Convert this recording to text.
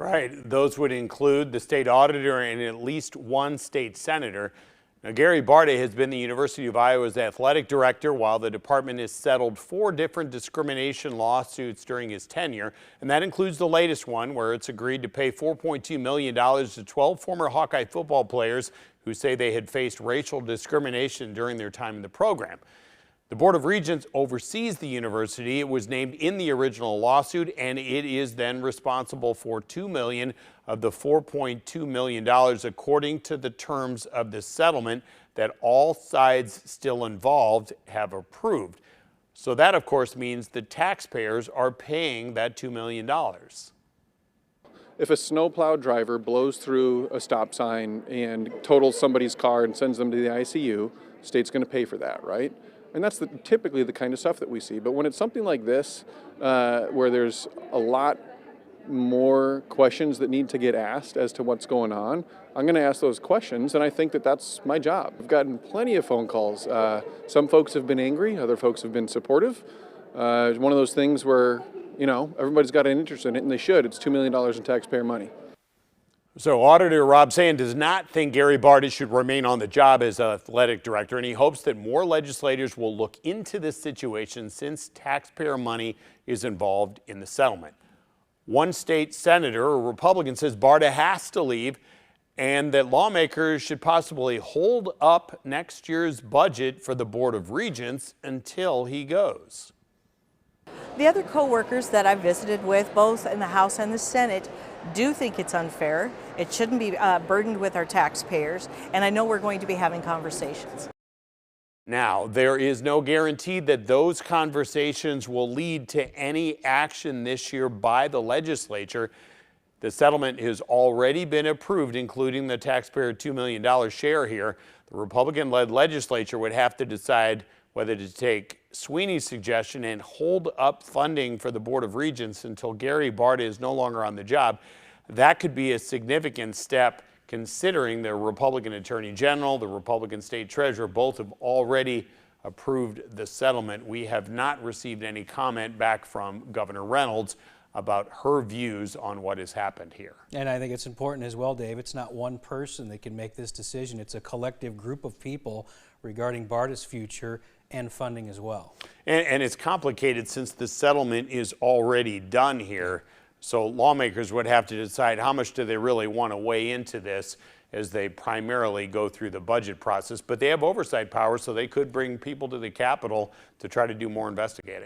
Right. Those would include the state auditor and at least one state senator. Now, Gary Barta has been the University of Iowa's athletic director while the department has settled 4 different discrimination lawsuits during his tenure. And that includes the latest one where it's agreed to pay $4.2 million to 12 former Hawkeye football players who say they had faced racial discrimination during their time in the program. The Board of Regents oversees the university. It was named in the original lawsuit, and it is then responsible for $2 million of the $4.2 million, according to the terms of the settlement that all sides still involved have approved. So that, of course, means the taxpayers are paying that $2 million. If a snowplow driver blows through a stop sign and totals somebody's car and sends them to the ICU, the state's going to pay for that, right? And that's typically the kind of stuff that we see. But when it's something like this, where there's a lot more questions that need to get asked as to what's going on, I'm going to ask those questions, and I think that that's my job. I've gotten plenty of phone calls. Some folks have been angry, other folks have been supportive. It's one of those things where, you know, everybody's got an interest in it, and they should. It's $2 million in taxpayer money. So Auditor Rob Sand does not think Gary Barta should remain on the job as athletic director, and he hopes that more legislators will look into this situation since taxpayer money is involved in the settlement. One state senator, a Republican, says Barta has to leave and that lawmakers should possibly hold up next year's budget for the Board of Regents until he goes. The other co-workers that I visited with, both in the House and the Senate, do think it's unfair. It shouldn't be burdened with our taxpayers, and I know we're going to be having conversations. Now, there is no guarantee that those conversations will lead to any action this year by the legislature. The settlement has already been approved, including the taxpayer $2 million share here. The Republican-led legislature would have to decide whether to take Sweeney's suggestion and hold up funding for the Board of Regents until Gary Barta is no longer on the job. That could be a significant step considering the Republican Attorney General, the Republican State Treasurer, both have already approved the settlement. We have not received any comment back from Governor Reynolds about her views on what has happened here. And I think it's important as well, Dave, it's not one person that can make this decision. It's a collective group of people regarding Barta's future and funding as well. And it's complicated since the settlement is already done here. So lawmakers would have to decide how much do they really want to weigh into this as they primarily go through the budget process. But they have oversight power, so they could bring people to the Capitol to try to do more investigating.